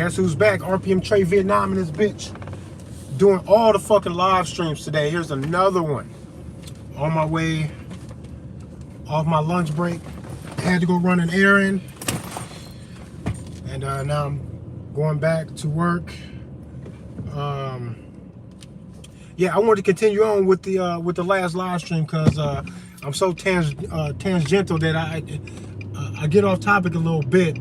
Guess who's back? RPM Trey Vietnam and this bitch. Doing all the fucking live streams today. Here's another one. On my way off my lunch break. Had to go run an errand. And now I'm going back to work. Yeah, I wanted to continue on with the last live stream because I'm so tangential that I get off topic a little bit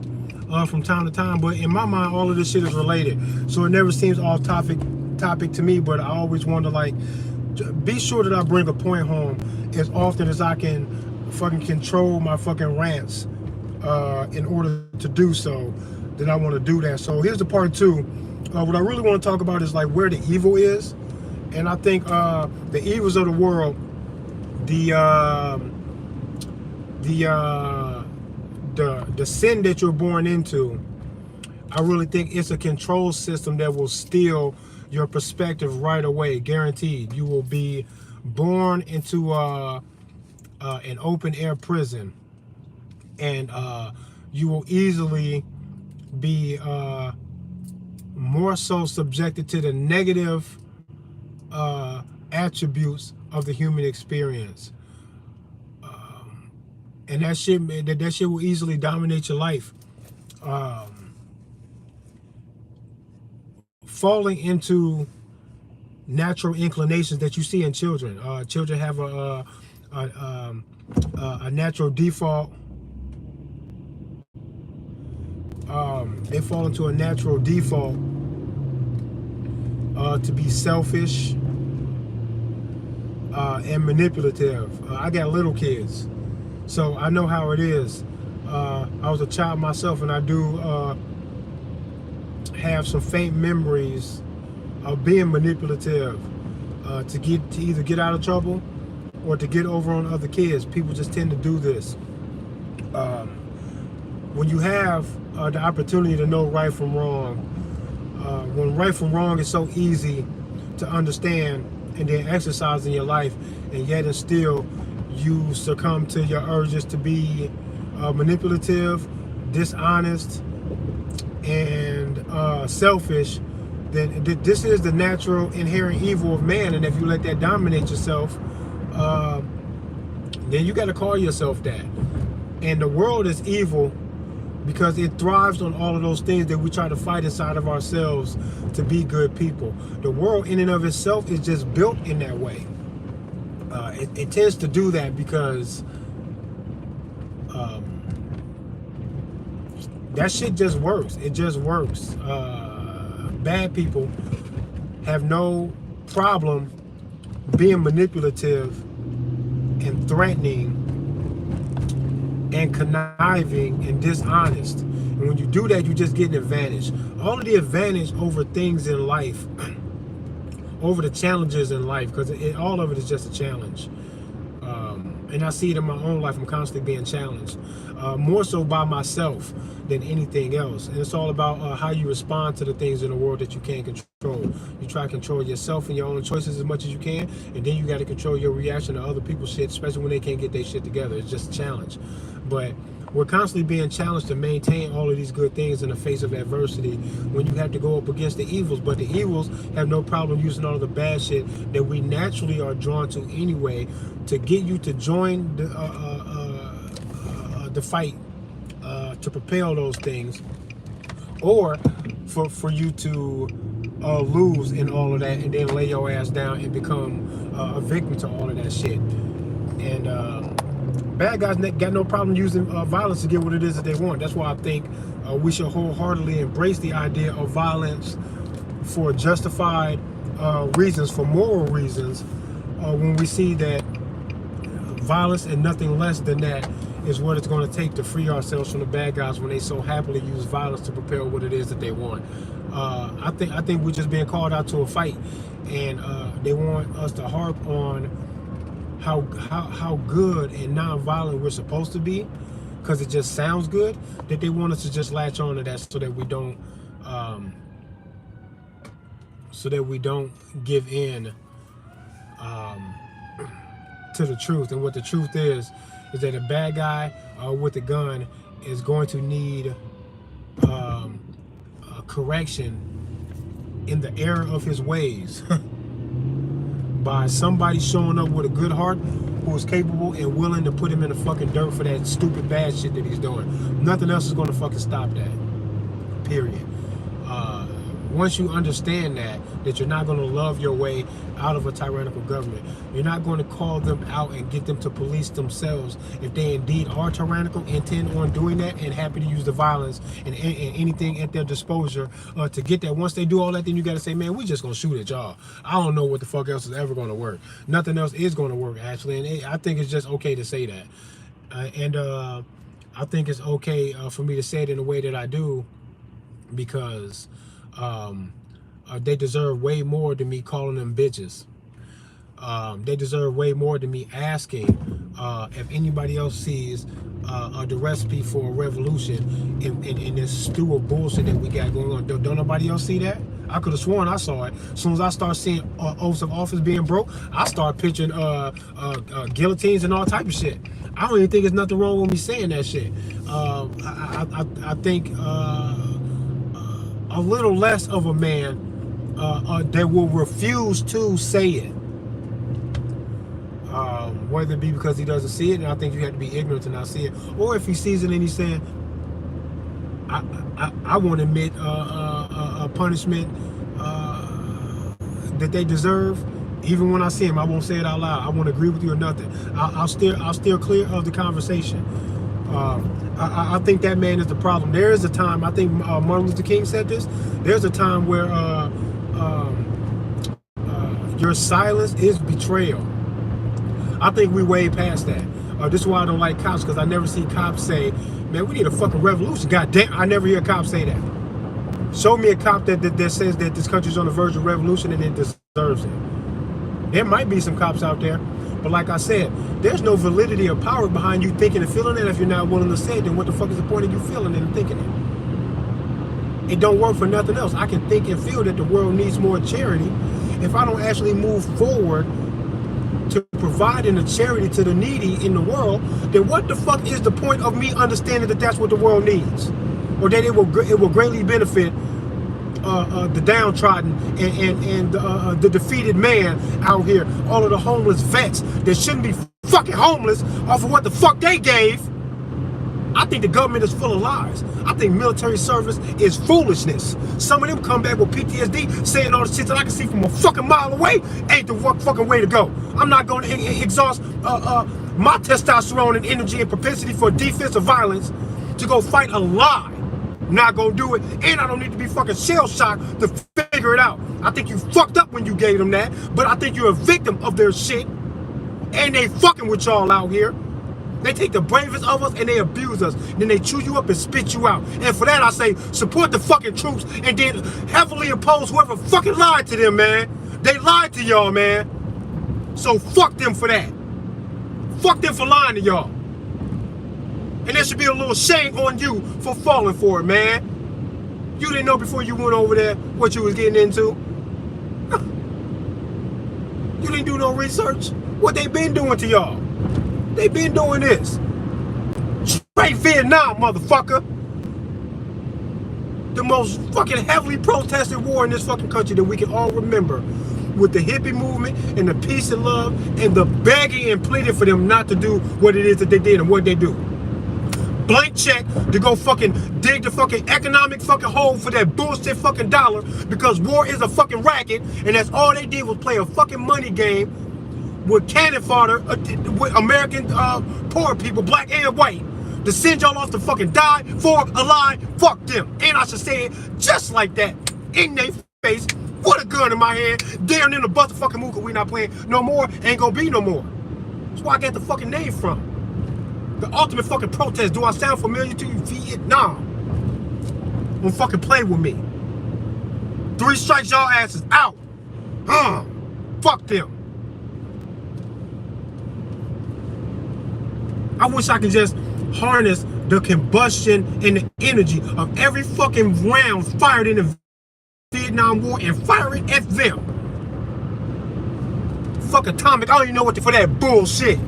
from time to time. But in my mind, all of this shit is related, so it never seems off topic to me. But I always want to like be sure that I bring a point home as often as I can. Fucking control my fucking rants in order to do so. Then I want to do that. So here's the part two. What I really want to talk about is like where the evil is. And I think the evils of the world, the sin that you're born into, I really think it's a control system that will steal your perspective right away, guaranteed. You will be born into an open air prison, and you will easily be more so subjected to the negative attributes of the human experience, and that shit will easily dominate your life. Falling into natural inclinations that you see in children. Children have a natural default. They fall into a natural default to be selfish and manipulative. I got little kids, so I know how it is. I was a child myself, and I do have some faint memories of being manipulative to either get out of trouble or to get over on other kids. People just tend to do this. When you have the opportunity to know right from wrong, when right from wrong is so easy to understand and then exercise in your life, and yet and still you succumb to your urges to be manipulative, dishonest, and selfish, then this is the natural inherent evil of man. And if you let that dominate yourself, then you got to call yourself that. And the world is evil because it thrives on all of those things that we try to fight inside of ourselves to be good people. The world in and of itself is just built in that way. It tends to do that because that shit just works. It just works. Bad people have no problem being manipulative and threatening and conniving and dishonest. And when you do that, you just get an advantage. All of the advantage over things in life, over the challenges in life, because all of it is just a challenge. And I see it in my own life. I'm constantly being challenged, more so by myself than anything else. And it's all about how you respond to the things in the world that you can't control. You try to control yourself and your own choices as much as you can, and then you got to control your reaction to other people's shit, especially when they can't get their shit together. It's just a challenge. But we're constantly being challenged to maintain all of these good things in the face of adversity when you have to go up against the evils. But the evils have no problem using all of the bad shit that we naturally are drawn to anyway to get you to join the fight, to propel those things, or for you to lose in all of that and then lay your ass down and become a victim to all of that shit. And bad guys got no problem using violence to get what it is that they want. That's why I think we should wholeheartedly embrace the idea of violence for justified reasons, for moral reasons, when we see that violence and nothing less than that is what it's going to take to free ourselves from the bad guys when they so happily use violence to propel what it is that they want. I think we're just being called out to a fight, and they want us to harp on how good and non-violent we're supposed to be because it just sounds good, that they want us to just latch on to that so that we don't give in to the truth. And what the truth is that a bad guy with a gun is going to need correction in the error of his ways by somebody showing up with a good heart who is capable and willing to put him in the fucking dirt for that stupid bad shit that he's doing. Nothing else is going to fucking stop that. Period. Once you understand that you're not going to love your way out of a tyrannical government, you're not going to call them out and get them to police themselves if they indeed are tyrannical, intend on doing that, and happy to use the violence and anything at their disposal to get that. Once they do all that, then you got to say, man, we just going to shoot at y'all. I don't know what the fuck else is ever going to work. Nothing else is going to work, actually, and I think it's just okay to say that. I think it's okay for me to say it in the way that I do, because they deserve way more than me calling them bitches. They deserve way more than me asking if anybody else sees the recipe for a revolution in this stew of bullshit that we got going on. Don't nobody else see that? I could have sworn I saw it. As soon as I start seeing oaths of office being broke, I start picturing guillotines and all type of shit. I don't even think there's nothing wrong with me saying that shit. I think a little less of a man that will refuse to say it. Whether it be because he doesn't see it, and I think you have to be ignorant to not see it, or if he sees it and he's saying, I won't admit a punishment that they deserve. Even when I see him, I won't say it out loud. I won't agree with you or nothing. I'll steer clear of the conversation. I think that man is the problem. There is a time, I think Martin Luther King said this, there's a time where your silence is betrayal. I think we way past that. This is why I don't like cops, because I never see cops say, man, we need a fucking revolution. God damn, I never hear cops say that. Show me a cop that says that this country's on the verge of revolution and it deserves it. There might be some cops out there, but like I said, there's no validity or power behind you thinking and feeling it. If you're not willing to say it, then what the fuck is the point of you feeling it and thinking it? It don't work for nothing else. I can think and feel that the world needs more charity. If I don't actually move forward to providing a charity to the needy in the world, then what the fuck is the point of me understanding that that's what the world needs? Or that it will greatly benefit the downtrodden and the defeated man out here, all of the homeless vets that shouldn't be fucking homeless off of what the fuck they gave. I think the government is full of lies. I think military service is foolishness. Some of them come back with PTSD saying all the shit that I can see from a fucking mile away ain't the fucking way to go. I'm not going to exhaust my testosterone and energy and propensity for defensive violence to go fight a lie. Not gonna do it, and I don't need to be fucking shell-shocked to figure it out. I think you fucked up when you gave them that, but I think you're a victim of their shit, and they fucking with y'all out here. They take the bravest of us and they abuse us. Then they chew you up and spit you out. And for that I say, support the fucking troops and then heavily oppose whoever fucking lied to them, man. They lied to y'all, man. So fuck them for that. Fuck them for lying to y'all. And there should be a little shame on you for falling for it, man. You didn't know before you went over there what you was getting into. You didn't do no research. What they been doing to y'all? They been doing this. Straight Vietnam, motherfucker. The most fucking heavily protested war in this fucking country that we can all remember. With the hippie movement and the peace and love and the begging and pleading for them not to do what it is that they did and what they do. Blank check to go fucking dig the fucking economic fucking hole for that bullshit fucking dollar, because war is a fucking racket, and that's all they did was play a fucking money game with cannon fodder with American poor people, black and white, to send y'all off to fucking die for a lie. Fuck them. And I should say it just like that in their face with a gun in my hand, daring them to bust a fucking move because we not playing no more, ain't gonna be no more. That's where I got the fucking name from. The ultimate fucking protest. Do I sound familiar to you? Vietnam. Don't fucking play with me. 3 strikes, y'all asses out. Fuck them. I wish I could just harness the combustion and the energy of every fucking round fired in the Vietnam War and fire it at them. Fuck atomic. I don't even know what for that bullshit.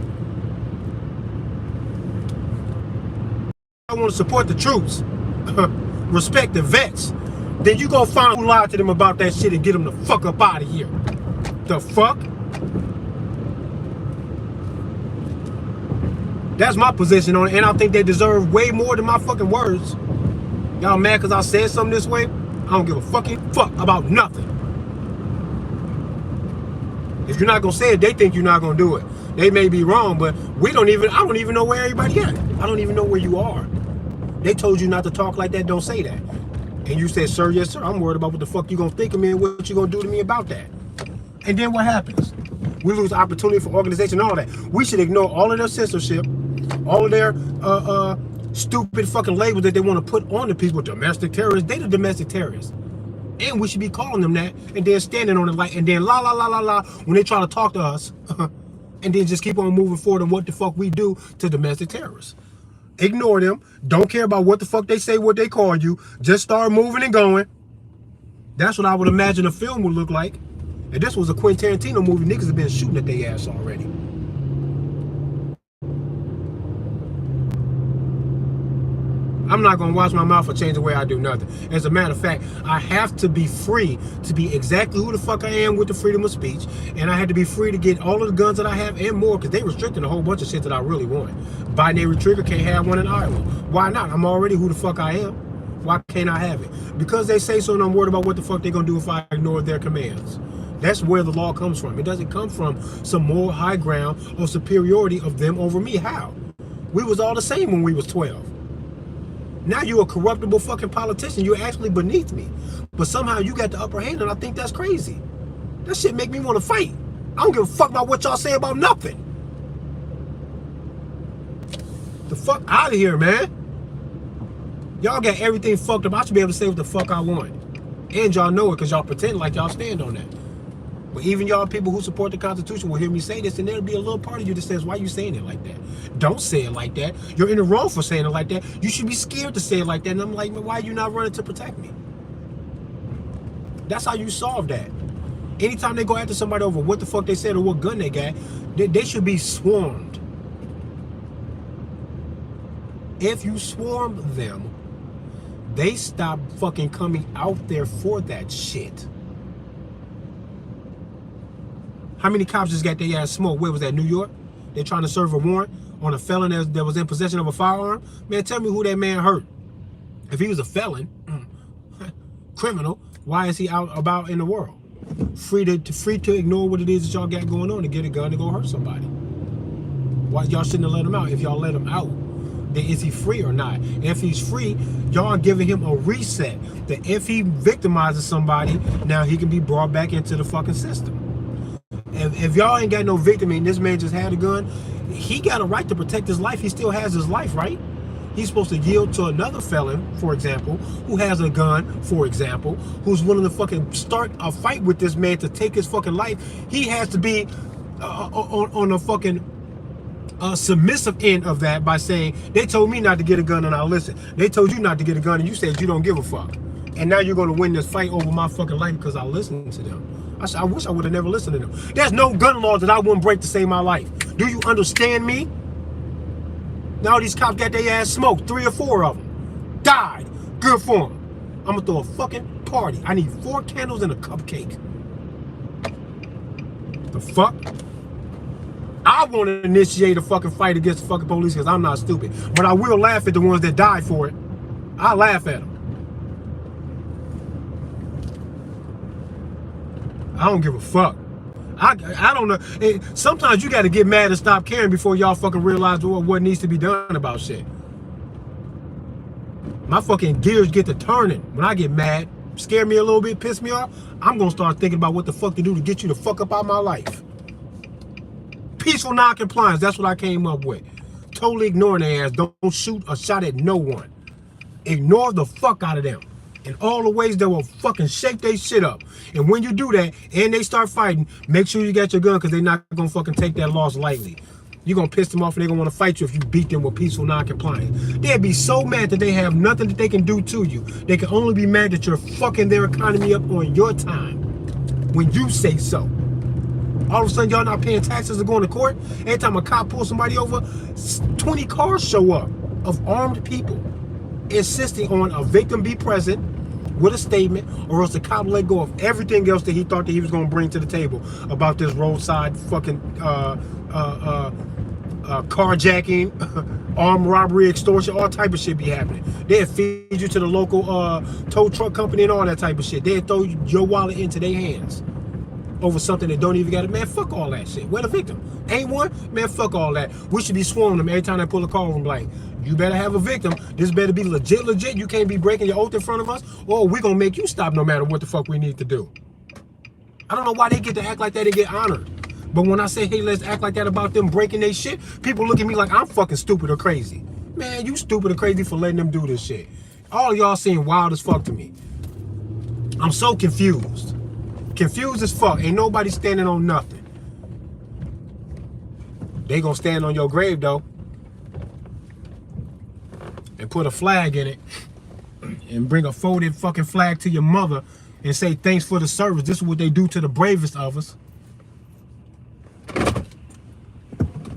I want to support the troops, respect the vets, then you gonna find who lied to them about that shit and get them the fuck up out of here. The fuck? That's my position on it, and I think they deserve way more than my fucking words. Y'all mad because I said something this way? I don't give a fucking fuck about nothing. If you're not gonna say it, they think you're not gonna do it. They may be wrong, but I don't even know where everybody at. I don't even know where you are. They told you not to talk like that, don't say that. And you said, sir, yes, sir. I'm worried about what the fuck you gonna think of me and what you gonna do to me about that. And then what happens? We lose opportunity for organization and all that. We should ignore all of their censorship, all of their stupid fucking labels that they want to put on the people. Domestic terrorists. They the domestic terrorists. And we should be calling them that and then standing on it like, and then la la la la la when they try to talk to us. And then just keep on moving forward on what the fuck we do to domestic terrorists. Ignore them. Don't care about what the fuck they say, what they call you. Just start moving and going. That's what I would imagine a film would look like. If this was a Quentin Tarantino movie, niggas have been shooting at their ass already. I'm not going to watch my mouth or change the way I do nothing. As a matter of fact, I have to be free to be exactly who the fuck I am with the freedom of speech. And I had to be free to get all of the guns that I have and more because they restricted a whole bunch of shit that I really want. Binary trigger, can't have one in Iowa. Why not? I'm already who the fuck I am. Why can't I have it? Because they say so and I'm worried about what the fuck they're going to do if I ignore their commands. That's where the law comes from. It doesn't come from some more high ground or superiority of them over me. How? We was all the same when we was 12. Now you're a corruptible fucking politician. You're actually beneath me. But somehow you got the upper hand, and I think that's crazy. That shit make me want to fight. I don't give a fuck about what y'all say about nothing. The fuck out of here, man. Y'all got everything fucked up. I should be able to say what the fuck I want. And y'all know it because y'all pretend like y'all stand on that. But even y'all people who support the Constitution will hear me say this, and there'll be a little part of you that says, why are you saying it like that? Don't say it like that. You're in the wrong for saying it like that. You should be scared to say it like that. And I'm like, why are you not running to protect me? That's how you solve that. Anytime they go after somebody over what the fuck they said or what gun they got, they should be swarmed. If you swarm them, they stop fucking coming out there for that shit. How many cops just got their ass smoked? Where was that, New York? They're trying to serve a warrant on a felon that was in possession of a firearm? Man, tell me who that man hurt. If he was a felon, criminal, why is he out about in the world? Free to ignore what it is that y'all got going on to get a gun to go hurt somebody. Why y'all shouldn't have let him out? If y'all let him out, then is he free or not? And if he's free, y'all are giving him a reset. That if he victimizes somebody, now he can be brought back into the fucking system. If y'all ain't got no victim and this man just had a gun, he got a right to protect his life. He still has his life, right? He's supposed to yield to another felon, for example, who has a gun, for example, who's willing to fucking start a fight with this man to take his fucking life. He has to be on a fucking submissive end of that by saying, they told me not to get a gun and I'll listen. They told you not to get a gun and you said you don't give a fuck. And now you're going to win this fight over my fucking life because I listened to them. I wish I would have never listened to them. There's no gun laws that I wouldn't break to save my life. Do you understand me? Now these cops got their ass smoked. 3 or 4 of them. Died. Good for them. I'm going to throw a fucking party. I need 4 candles and a cupcake. The fuck? I want to initiate a fucking fight against the fucking police because I'm not stupid. But I will laugh at the ones that died for it. I'll laugh at them. I don't give a fuck. I don't know. Sometimes you got to get mad and stop caring before y'all fucking realize what needs to be done about shit. My fucking gears get to turning when I get mad. Scare me a little bit, piss me off. I'm going to start thinking about what the fuck to do to get you the fuck up out of my life. Peaceful non-compliance. That's what I came up with. Totally ignoring their ass. Don't shoot a shot at no one. Ignore the fuck out of them. In all the ways that will fucking shake their shit up. And when you do that and they start fighting, make sure you got your gun because they're not going to fucking take that loss lightly. You're going to piss them off and they're going to want to fight you if you beat them with peaceful non-compliance. They'd be so mad that they have nothing that they can do to you. They can only be mad that you're fucking their economy up on your time when you say so. All of a sudden, y'all not paying taxes or going to court. Every time a cop pulls somebody over, 20 cars show up of armed people insisting on a victim be present with a statement, or else the cop let go of everything else that he thought that he was going to bring to the table about this roadside fucking carjacking, armed robbery, extortion, all type of shit be happening. They'll feed you to the local tow truck company and all that type of shit. They'll throw your wallet into their hands over something that don't even got it. Man, fuck all that shit. Where the victim? Ain't one? Man, fuck all that. We should be swarming them every time they pull a car from like, you better have a victim. This better be legit. You can't be breaking your oath in front of us, or we're gonna make you stop no matter what the fuck we need to do. I don't know why they get to act like that and get honored. But when I say, hey, let's act like that about them breaking their shit, people look at me like I'm fucking stupid or crazy. Man, you stupid or crazy for letting them do this shit. All of y'all seem wild as fuck to me. I'm so confused. Confused as fuck. Ain't nobody standing on nothing. They gonna stand on your grave though and put a flag in it and bring a folded fucking flag to your mother and say thanks for the service. This is what they do to the bravest of us.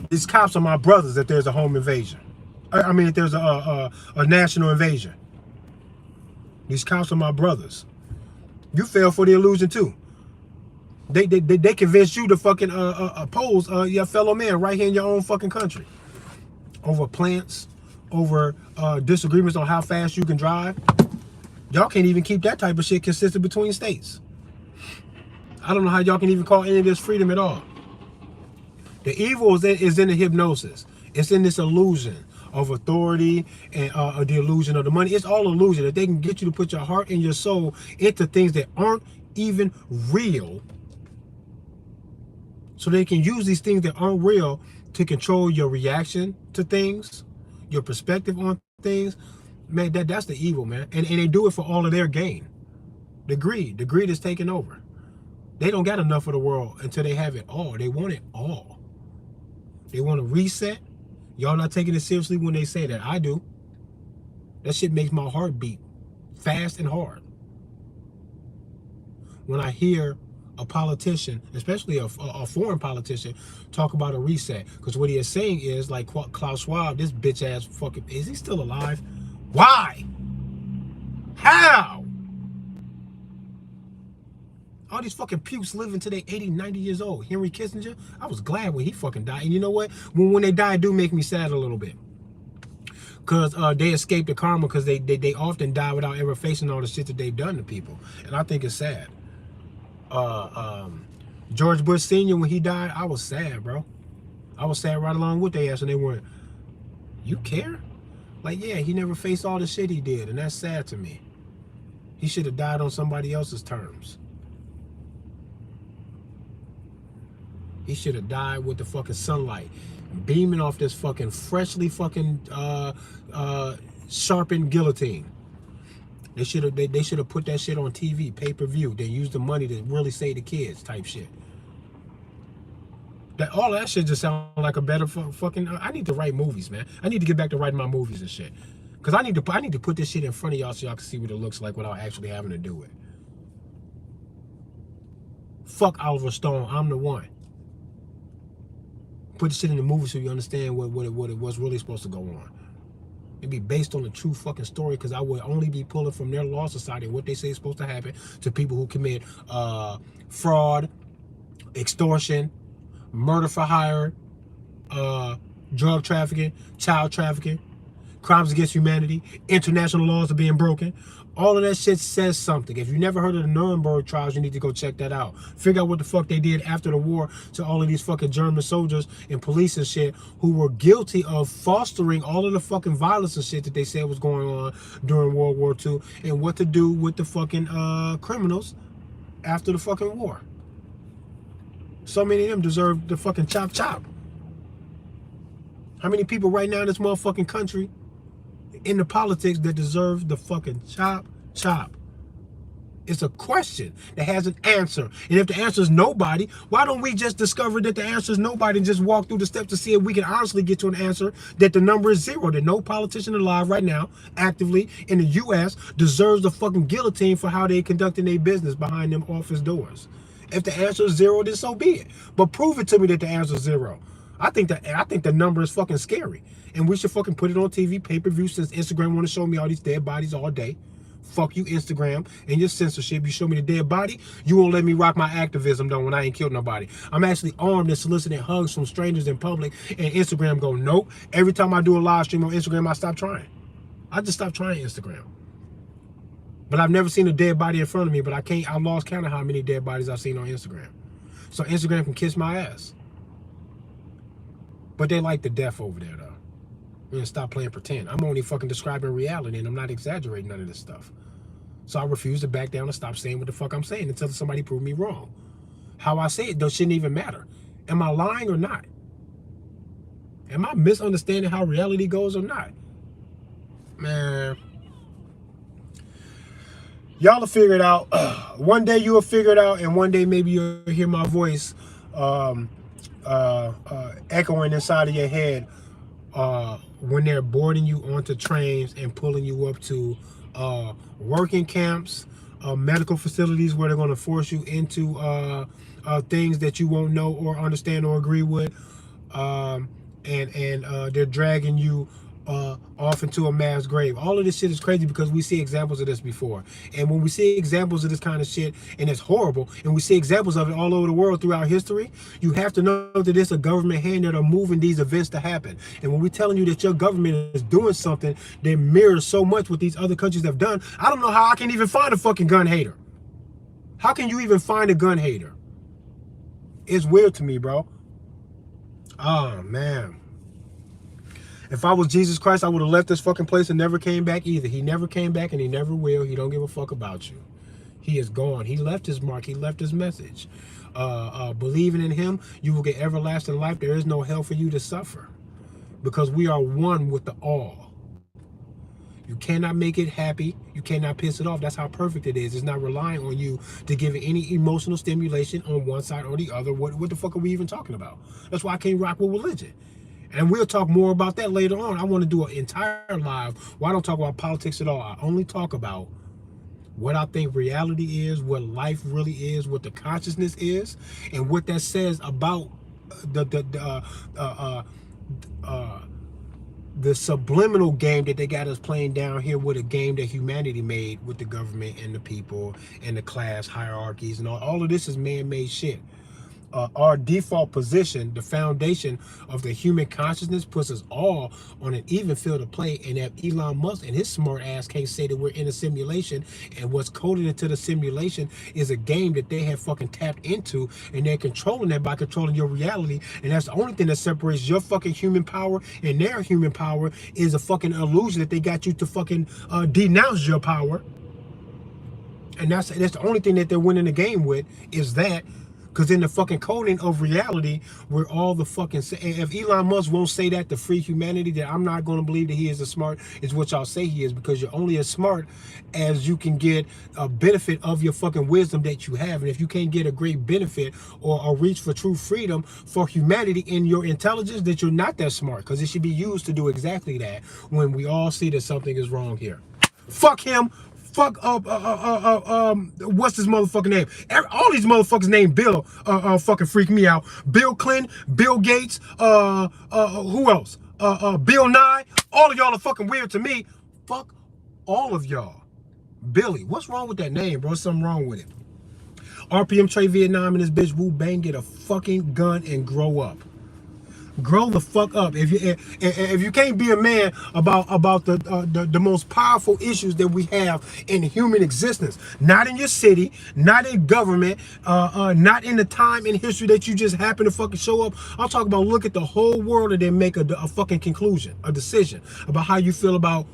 These cops are my brothers if there's a home invasion. I mean, if there's a national invasion. These cops are my brothers. You fell for the illusion too. They convinced you to fucking oppose your fellow man right here in your own fucking country. Over plants, over disagreements on how fast you can drive. Y'all can't even keep that type of shit consistent between states. I don't know how y'all can even call any of this freedom at all. The evil is in the hypnosis. It's in this illusion of authority and the illusion of the money. It's all illusion. If they can get you to put your heart and your soul into things that aren't even real, so they can use these things that aren't real to control your reaction to things, your perspective on things, man, that's the evil, man. And they do it for all of their gain. The greed is taking over. They don't got enough of the world until they have it all. They want it all. They want to reset. Y'all not taking it seriously when they say that. I do. That shit makes my heart beat fast and hard. When I hear a politician, especially a foreign politician, talk about a reset. Because what he is saying is, like Klaus Schwab, this bitch ass fucking, is he still alive? Why? How? All these fucking pukes living till they 80, 90 years old. Henry Kissinger, I was glad when he fucking died. And you know what? When they die, it do make me sad a little bit. Because they escape the karma, because they often die without ever facing all the shit that they've done to people. And I think it's sad. George Bush Sr., when he died, I was sad, bro. I was sad right along with their ass, and they went, you care? Like, yeah, he never faced all the shit he did, and that's sad to me. He should have died on somebody else's terms. He should have died with the fucking sunlight beaming off this fucking freshly fucking sharpened guillotine. They should have put that shit on TV, pay-per-view. They used the money to really save the kids type shit. All that shit just sound like a better fucking. I need to write movies, man. I need to get back to writing my movies and shit. Cause I need to put this shit in front of y'all so y'all can see what it looks like without actually having to do it. Fuck Oliver Stone. I'm the one. Put the shit in the movie so you understand what it was really supposed to go on. It'd be based on a true fucking story, because I would only be pulling from their law society what they say is supposed to happen to people who commit fraud, extortion, murder for hire, drug trafficking, child trafficking, crimes against humanity, international laws are being broken. All of that shit says something. If you never heard of the Nuremberg trials, you need to go check that out. Figure out what the fuck they did after the war to all of these fucking German soldiers and police and shit who were guilty of fostering all of the fucking violence and shit that they said was going on during World War II, and what to do with the fucking criminals after the fucking war. So many of them deserve the fucking chop. How many people right now in this motherfucking country in the politics that deserve the fucking chop? It's a question that has an answer. And if the answer is nobody, why don't we just discover that the answer is nobody and just walk through the steps to see if we can honestly get to an answer that the number is zero, that no politician alive right now, actively in the U.S., deserves the fucking guillotine for how they conducting their business behind them office doors. If the answer is zero, then so be it. But prove it to me that the answer is zero. I think the number is fucking scary. And we should fucking put it on TV, pay-per-view, since Instagram want to show me all these dead bodies all day. Fuck you, Instagram, and your censorship. You show me the dead body, you won't let me rock my activism though when I ain't killed nobody. I'm actually armed and soliciting hugs from strangers in public, and Instagram go, nope. Every time I do a live stream on Instagram, I stop trying. I just stopped trying Instagram. But I've never seen a dead body in front of me, but I lost count of how many dead bodies I've seen on Instagram. So Instagram can kiss my ass. But they like the death over there though. We're gonna stop playing pretend. I'm only fucking describing reality, and I'm not exaggerating none of this stuff. So I refuse to back down and stop saying what the fuck I'm saying until somebody prove me wrong. How I say it though shouldn't even matter. Am I lying or not? Am I misunderstanding how reality goes or not? Man, y'all will figure it out. One day you'll figure it out, and one day maybe you'll hear my voice echoing inside of your head when they're boarding you onto trains and pulling you up to working camps, medical facilities where they're going to force you into things that you won't know or understand or agree with, and they're dragging you off into a mass grave. All of this shit is crazy because we see examples of this before. And when we see examples of this kind of shit, and it's horrible, and we see examples of it all over the world throughout history, you have to know that it's a government hand that are moving these events to happen. And when we're telling you that your government is doing something that mirrors so much what these other countries have done, I don't know how I can even find a fucking gun hater. How can you even find a gun hater? It's weird to me, bro. Oh, man. If I was Jesus Christ, I would have left this fucking place and never came back either. He never came back, and he never will. He don't give a fuck about you. He is gone. He left his mark. He left his message. Believing in him, you will get everlasting life. There is no hell for you to suffer, because we are one with the all. You cannot make it happy. You cannot piss it off. That's how perfect it is. It's not relying on you to give it any emotional stimulation on one side or the other. What the fuck are we even talking about? That's why I can't rock with religion. And we'll talk more about that later on. I want to do an entire live where I don't talk about politics at all. I only talk about what I think reality is, what life really is, what the consciousness is, and what that says about the subliminal game that they got us playing down here, with a game that humanity made with the government and the people and the class hierarchies and all of this is man-made shit. Our default position, the foundation of the human consciousness, puts us all on an even field of play, and that Elon Musk and his smart ass can't say that we're in a simulation, and what's coded into the simulation is a game that they have fucking tapped into, and they're controlling that by controlling your reality. And that's the only thing that separates your fucking human power and their human power, is a fucking illusion that they got you to fucking denounce your power. And that's the only thing that they're winning the game with, is that. Because in the fucking coding of reality, we're all the fucking... If Elon Musk won't say that to free humanity, then I'm not going to believe that he is as smart as what y'all say he is, because you're only as smart as you can get a benefit of your fucking wisdom that you have. And if you can't get a great benefit or a reach for true freedom for humanity in your intelligence, that you're not that smart, because it should be used to do exactly that when we all see that something is wrong here. Fuck him. Fuck what's his motherfucking name? All these motherfuckers named Bill fucking freak me out. Bill Clinton, Bill Gates, who else? Bill Nye. All of y'all are fucking weird to me. Fuck all of y'all. Billy, what's wrong with that name, bro? Something wrong with it. RPM Trey Vietnam and this bitch Wu Bang, get a fucking gun and grow up. Grow the fuck up. If you can't be a man about the most powerful issues that we have in human existence, not in your city, not in government, not in the time in history that you just happen to fucking show up. I'll talk about look at the whole world and then make a fucking conclusion, a decision about how you feel about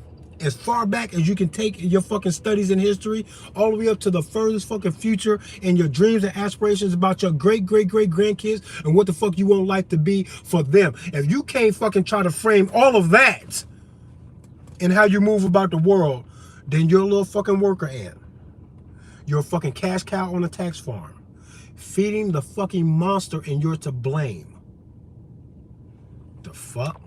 as far back as you can take your fucking studies in history, all the way up to the furthest fucking future and your dreams and aspirations about your great grandkids and what the fuck you want life to be for them. If you can't fucking try to frame all of that in how you move about the world, then you're a little fucking worker ant. You're a fucking cash cow on a tax farm, feeding the fucking monster, and you're to blame. The fuck?